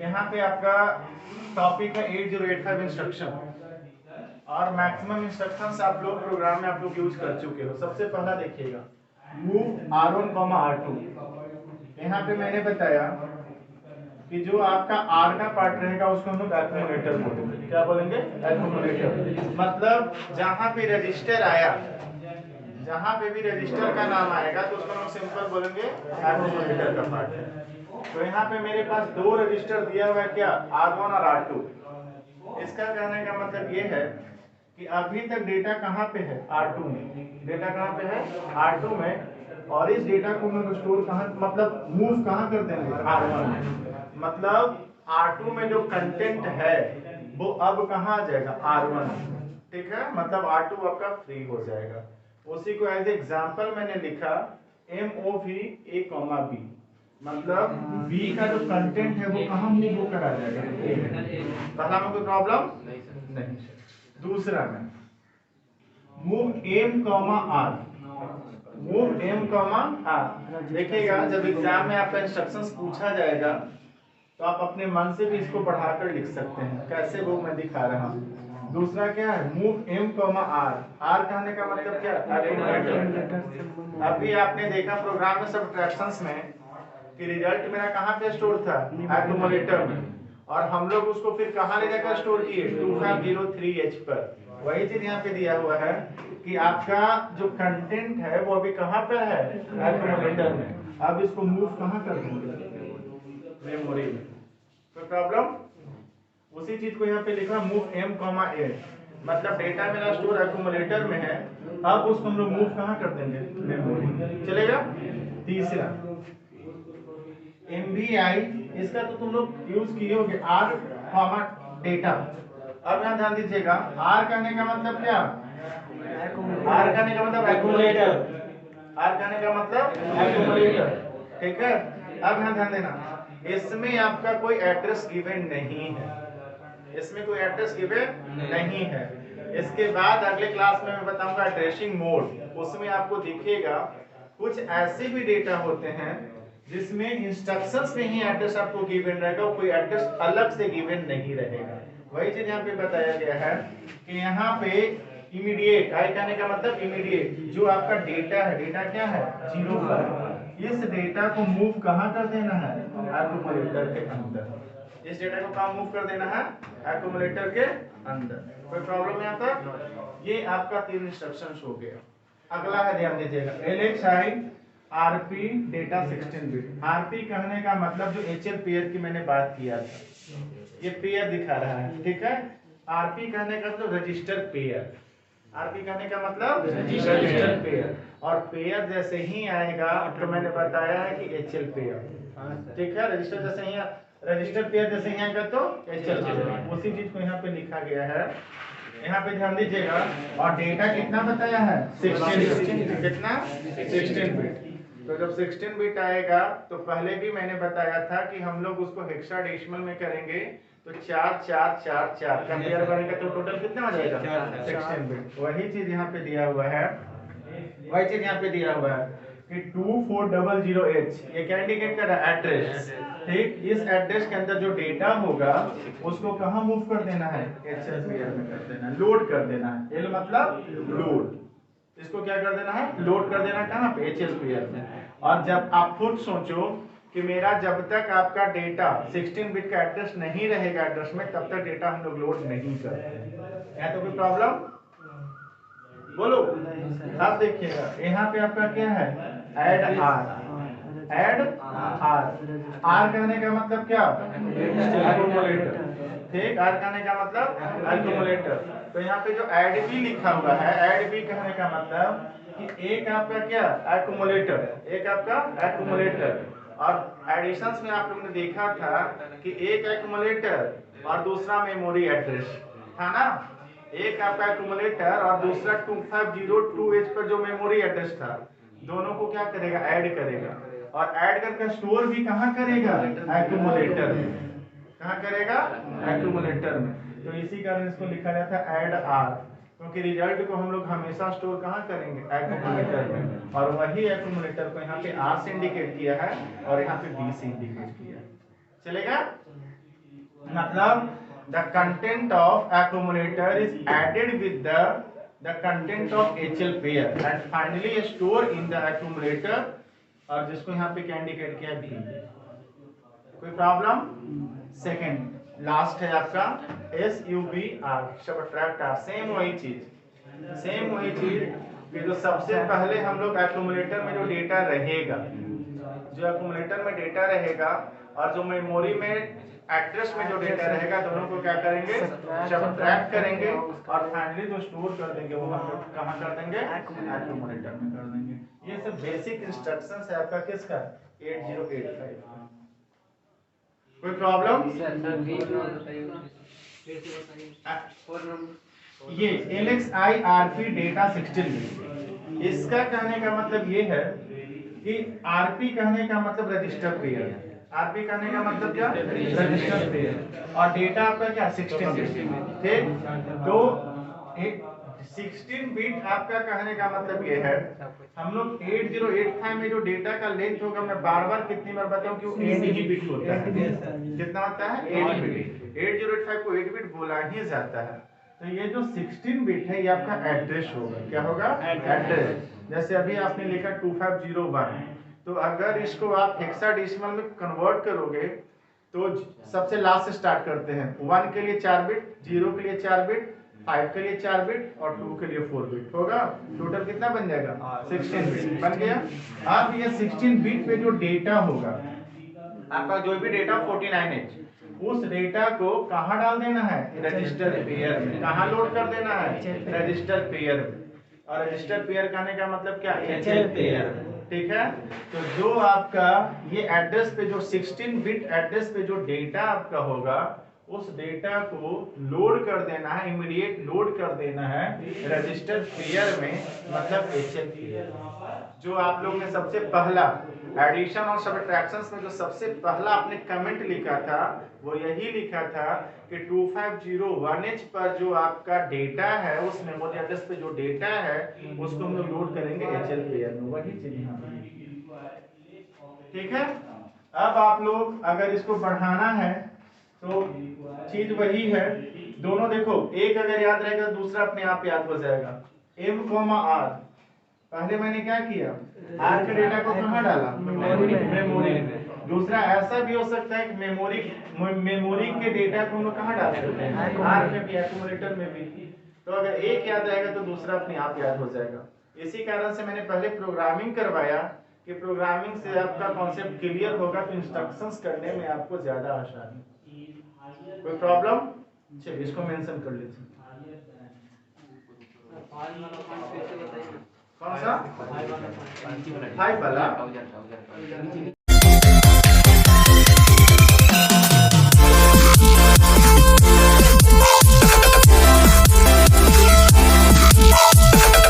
यहाँ पे आपका टॉपिक है 8085 इंस्ट्रक्शन और मैक्सिमम इंस्ट्रक्शंस आप लोग प्रोग्राम में आप लोग यूज कर चुके हो। सबसे पहला देखिएगा मूव R1, R2। यहाँ पे मैंने बताया कि जो आपका R का पार्ट रहेगा उसको हम लोग एक्यूमुलेटर बोलेंगे। क्या बोलेंगे? एक्यूमुलेटर। मतलब जहां पे रजिस्टर आया, जहां पे भी रजिस्टर का नाम आएगा तो उसको हम सिंपल बोलेंगे एक्यूमुलेटर का पार्ट है। तो यहाँ पे मेरे पास दो रजिस्टर दिया हुआ है, क्या? R1 और R2। इसका कहने का मतलब ये है कि अभी तक डेटा कहाँ पे है? R2 में। डेटा कहाँ पे है? R2 में। और इस डेटा को हम लोग स्टोर कहाँ, मतलब मूव कहाँ कर देंगे? R1 में। मतलब R2 में जो कंटेंट है वो अब कहाँ आ जाएगा? R1 में। ठीक है, मतलब R2 आपका फ्री हो जाएगा। उसी को एज एग्जाम्पल मैंने लिखा MOV A, B। मतलब B का जो कंटेंट है वो कहाँ मूव होकर आ जाएगा? पहला में कोई प्रॉब्लम नहीं। दूसरा में move M, R। Move M, R। देखिएगा जब एग्जाम में आपका इंस्ट्रक्शंस पूछा जाएगा तो आप अपने मन से भी इसको बढ़ाकर लिख सकते हैं। कैसे वो मैं दिखा रहा हूँ। दूसरा क्या है? Move M, R। R कहने का मतलब क्या? अभी आपने देखा प्रोग्राम में सब्ट्रैक्शंस में कि रिजल्ट मेरा कहाँ पे स्टोर था? एक्यूमुलेटर में। और हम लोग उसको फिर कहाँ ले जाकर स्टोर किए? 2503H पर। वही चीज यहाँ पे दिया हुआ है कि आपका जो कंटेंट है वो अभी कहाँ पर है? एक्यूमुलेटर में। अब इसको मूव कहाँ कर देंगे? मेमोरी में। कोई प्रॉब्लम? उसी चीज को यहाँ पे लिखा मूव M, A। मतलब डेटा मेरा स्टोर एक्यूमुलेटर में है, अब उसको हम लोग मूव कहाँ कर देंगे? मेमोरी। चलेगा? तीसरा MVI, इसका तो तुम लोग यूज किए होगे, R, डेटा। अब यहाँ ध्यान दीजिएगा, R कहने का मतलब क्या? R कहने का मतलब एक्यूमुलेटर। R कहने का मतलब एक्यूमुलेटर। ठीक है, अब यहाँ ध्यान देना, इसमें आपका कोई एड्रेस गिवन नहीं है। इसमें कोई एड्रेस गिवन नहीं है। इसके बाद अगले क्लास में मैं बताऊंगा एड्रेसिंग मोड। उसमें आपको दिखेगा कुछ ऐसे भी डेटा होते हैं जिसमें इंस्ट्रक्शंस में ही एड्रेस आपको गिवन रहेगा, कोई एड्रेस अलग से गिवन नहीं रहेगा। वही चीज यहाँ पे बताया गया है कि यहाँ पे इमीडिएट, आई कहने का मतलब इमीडिएट, जो आपका डेटा है, डेटा क्या है? 0 पर। इस डेटा को मूव कहाँ कर देना है? एक्यूमुलेटर के अंदर। इस डेटा को कहाँ मूव कर देना है? एक्यूमुलेटर के अंदर। कोई प्रॉब्लम यहाँ तक? ये आपका 3 इंस्ट्रक्शंस हो गया। अगला है, ध्यान दीजिएगा, LXI RP data 16 bit. RP कहने का मतलब जो HL पेयर की मैंने बात किया था, ये पेयर दिखा रहा है। ठीक है, RP कहने का मतलब रजिस्टर पेयर। RP कहने का मतलब रजिस्टर पेयर। और पेयर जैसे ही आएगा तो मैंने बताया है कि HL पेयर। ठीक है, रजिस्टर जैसे ही, रजिस्टर पेयर जैसे ही आएगा तो HL पेयर। उसी चीज को यहाँ पे लिखा गया है। यहाँ पे ध्यान दीजिएगा, और डेटा कितना बताया है? 16 बिट। कितना? 16 बिट। तो जब 16 बिट आएगा तो पहले भी मैंने बताया था कि हम लोग उसको हेक्साडेसिमल में करेंगे तो 4 4 4 4 का पेयर बनेगा, तो टोटल कितना हो जाएगा? 16 बिट। वही चीज यहाँ पे दिया हुआ है, वही चीज यहाँ पे दिया हुआ है कि 2400H, ये क्या इंडिकेट कर रहा है? एड्रेस। ठीक, इस एड्रेस के अंदर जो डेटा होगा उसको कहाँ मूव कर देना है? HL पेयर में कर देना है, लोड कर देना है। L मतलब लोड। इसको क्या कर देना है? लोड कर देना। कहाँ पे? HL पेयर में। और जब आप खुद सोचो कि मेरा जब तक आपका डेटा 16 बिट का एड्रेस नहीं रहेगा एड्रेस में, तब तक डेटा हम लोग लोड नहीं करते। या तो कोई प्रॉब्लम? बोलो। अब देखिएगा यहाँ पे आपका क्या है? ऐड R कहने का मतलब क्या? एक्यूमुलेटर। ठीक, R कहने का मतलब एक्यूमुलेटर। तो यहाँ पे जो ऐड भी लिखा हुआ है, ऐड भी कहने का मतलब कि एक आपका क्या? एक्यूमुलेटर, एक आपका एक्यूमुलेटर। और एडिशंस में आप लोगों ने देखा था कि एक एक्यूमुलेटर और दूसरा मेमोरी एड्रेस था ना। एक आपका एक्यूमुलेटर और दूसरा 2502H पर जो मेमोरी एड्रेस था, दोनों को क्या करेगा? ऐड करेगा। और ऐड करके स्टोर भी कहाँ करेगा? एक्यूमुलेटर में। कहाँ करेगा? एक्यूमुलेटर में। तो इसी कारण इसको लिखा जाता है ऐड R, क्योंकि रिजल्ट को हम लोग हमेशा स्टोर कहाँ करेंगे? एक्यूमुलेटर में। और वही एक्यूमुलेटर को यहाँ पे R से इंडिकेट किया है और यहाँ पे B से इंडिकेट किया है। चलेगा? मतलब the content of accumulator is added with the content of HL pair and finally store in the accumulator, और जिसको यहाँ पे क्या इंडिकेट किया है B। कोई प्रॉब्लम? सेकंड लास्ट है आपका SUBR, सबट्रैक्ट R, सेम वही चीज कि जो सबसे पहले हम लोग एक्यूमुलेटर में जो डेटा रहेगा, जो एक्यूमुलेटर में डेटा रहेगा और जो मेमोरी में एड्रेस में जो डेटा रहेगा, दोनों को क्या करेंगे? सबट्रैक्ट करेंगे और फाइनली जो स्टोर कर देंगे वो हम लोग कहाँ कर देंगे? एक्यूमुलेटर में कर देंगे। ये सब बेसिक इंस्ट्रक्शंस है आपका किसका? 8085 का। कोई प्रॉब्लम? ये LXI-RP डेटा 16 इसका कहने का मतलब ये है कि RP कहने का मतलब रजिस्टर पेयर है। RP कहने का मतलब क्या? रजिस्टर पेयर, और डेटा आपका क्या? 16 ठीक। तो 16 बिट आपका कहने का मतलब ये है, हम लोग 8085 में जो डेटा का लेंथ होगा, मैं बार बार कितनी बार बताऊं कि वो 8 ही बिट होता है। कितना होता है? 8 बिट। 8085 को 8 बिट बोला ही जाता है। तो ये जो 16 बिट है ये आपका एड्रेस होगा। क्या होगा? एड्रेस। जैसे अभी आपने लिखा 2501, तो अगर इसको आप हेक्साडेसिमल में कन्वर्ट करोगे तो सबसे लास्ट से स्टार्ट करते हैं। 1 के लिए 4 बिट, 0 के लिए 4 बिट, 5 के लिए 4 बिट और 2 के लिए 4 बिट होगा। टोटल कितना बन जाएगा? 16 बिट बन गया। अब ये 16 बिट पे जो डेटा होगा आपका, जो भी डेटा 49H, उस डेटा को कहाँ डाल देना है? रजिस्टर पेयर में। कहाँ लोड कर देना है? रजिस्टर पेयर में। और रजिस्टर पेयर कहने का मतलब क्या? HL pair. ठीक है। तो जो आपका ये एड्रेस पे जो 16 बिट एड्रेस पे जो डेटा आपका होगा, उस डेटा को लोड कर देना है, इमीडिएट लोड कर देना है रजिस्टर पेयर में, मतलब HL पेयर। जो आप लोग ने सबसे पहला एडिशन और सबट्रैक्शंस में जो सबसे पहला आपने कमेंट लिखा था, वो यही लिखा था कि 2501H पर जो आपका डेटा है, उस मेमोरी एड्रेस पे जो डेटा है, उसको हम लोग लोड करेंगे HL पेयर में। वही चीज यहाँ पे, ठीक है। अब आप लोग अगर इसको बढ़ाना है तो चीज वही है, दोनों देखो, एक अगर याद रहेगा दूसरा अपने आप याद हो जाएगा। M, R, पहले मैंने क्या किया? R के डेटा को कहाँ डाला? मेमोरी में। दूसरा ऐसा भी हो सकता है कि मेमोरी के डेटा को हम लोग कहाँ डाल सकते हैं? R में भी, एक्यूमुलेटर में भी। तो अगर एक याद रहेगा तो दूसरा अपने आप याद हो जाएगा। इसी कारण से मैंने पहले प्रोग्रामिंग करवाया कि प्रोग्रामिंग से आपका कॉन्सेप्ट क्लियर होगा तो इंस्ट्रक्शंस करने में आपको ज्यादा आसानी। कोई प्रॉब्लम? चलिए इसको मेंशन कर लीजिए। कौन सा? 5 वाला